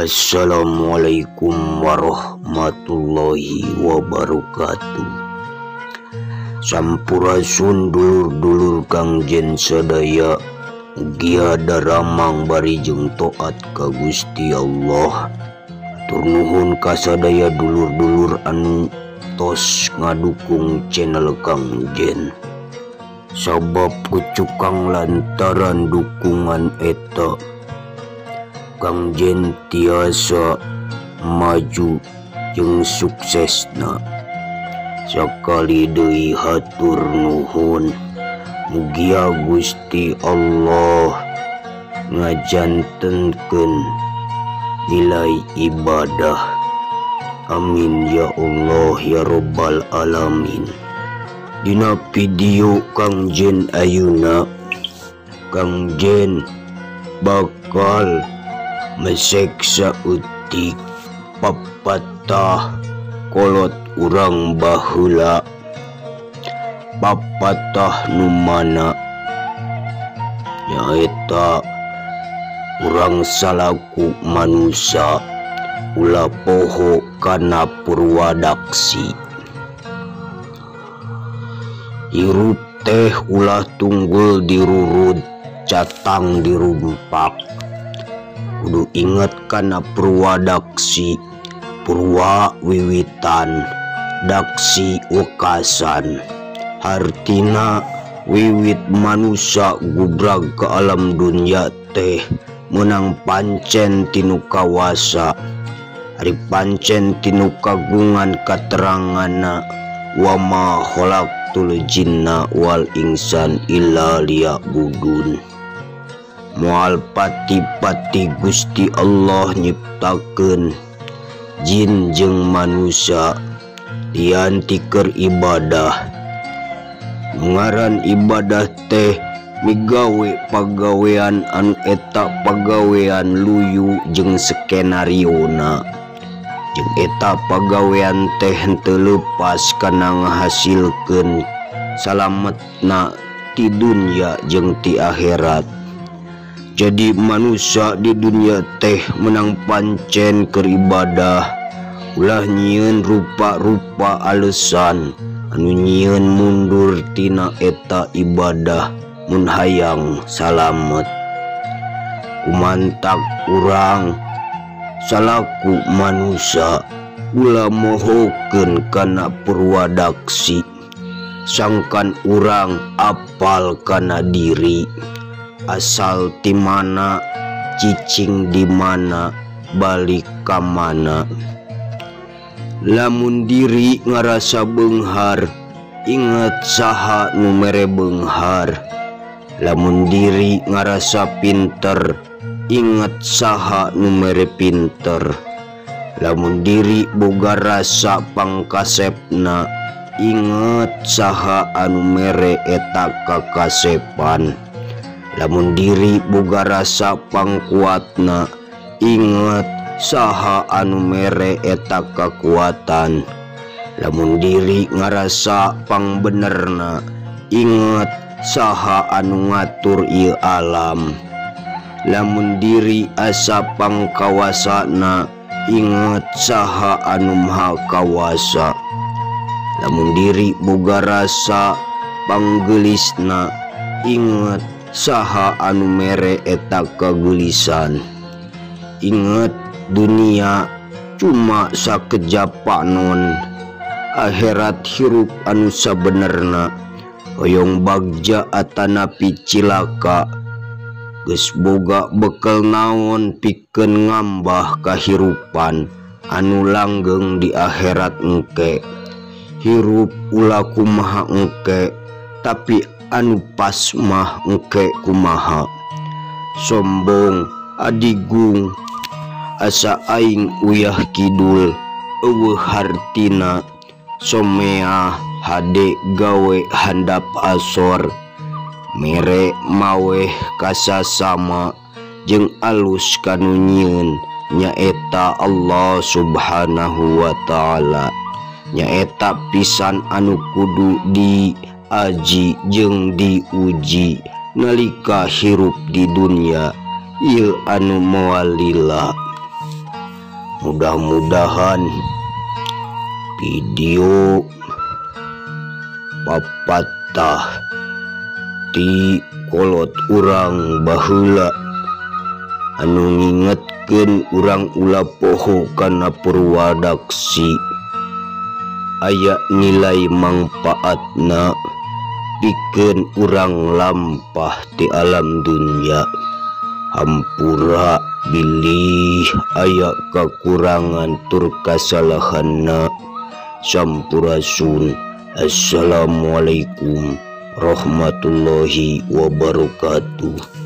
Assalamualaikum warahmatullahi wabarakatuh. Sampurasun dulur-dulur Kang Jen sadaya, ugia daramang bari jeung taat ka Gusti Allah. Tur nuhun ka sadaya dulur-dulur anu tos ngadukung channel Kang Jen. Sabab kucukang lantaran dukungan eta Kang Jen tiasa maju jeung suksesna. Sakali deui hatur nuhun, mugia Gusti Allah ngajantenkeun nilai ibadah. Amin ya Allah ya Rabbal alamin. Dina video Kang Jen ayeuna, Kang Jen bakal meseksa utik papatah kolot urang baheula. Papatah nu mana nyaeta urang salaku manusia ulah poho kana purwadaksi. Hirup teh ulah tunggul dirurut, catang dirumpak. Kudu inget kana purwadaksi, purwa wiwitan, daksi wekasan. Hartina wiwit manusia gubrag ke alam dunia teh menang pancen tinu kawasa, ari pancen tinu kagungan katerangana. Wa ma khalaqtul jinna wal insan illa liya'budun. Moal pati-pati Gusti Allah nyiptakeun jin jeung manusia dianti keur ibadah. Ngaran ibadah teh migawe pagawean anu eta pagawean luyu jeung skenariona. Jeung eta pagawean teh henteu leupas kana ngahasilkeun salametna ti dunya jeung ti akhirat. Jadi manusia di dunia teh menang pancen keur ibadah, ulah nyieun rupa-rupa alesan anu nyieun mundur tina eta ibadah mun hayang salamet. Kumantak urang salaku manusia ulah mohokeun kana purwadaksi, sangkan urang apal kana diri. Asal ti mana, cicing di mana, balik ka mana. Lamun diri ngarasa beunghar, inget saha nu mere beunghar. Lamun diri ngarasa pinter, inget saha nu mere pinter. Lamun diri boga rasa pangkasepna, inget saha anu mere eta kakasepan. Lamun diri boga rasa pangkuatna, inget saha anu mere eta kakuatan. Lamun diri ngarasa pangbenerna, inget saha anu ngatur ieu alam. Lamun diri asa pangkawasana, inget saha anu maha kawasa. Lamun diri boga rasa panggeulisna, inget saha anu mere eta kagulisan. Inget dunia cuma sakejap panon, akhirat hirup anu sabenerna. Hoyong bagja atanapi cilaka, geus boga bekel naon pikeun ngambah kahirupan anu langgeng di akhirat engke. Hirup ulah kumaha engke, tapi anu pas mah engke kumaha. Sombong adigung asa aing uyah kidul eueuh hartina. Somea hade gawe handap asor, mere maweh kasasama jeung alus kanu nyieun nyaeta Allah subhanahu wa ta'ala. Nyaeta pisan anu kudu diaji jeung diuji nalika hirup di dunia ieu anu moal lila. Mudah-mudahan video papatah ti kolot urang baheula anu ngingetkeun urang ulah poho kana Purwadaksi aya nilai mangpaatna pikeun urang lampah ti alam dunya. Hampura bilih aya kakurangan tur kasalahanna. Sampurasun. Assalamualaikum warahmatullahi wabarakatuh.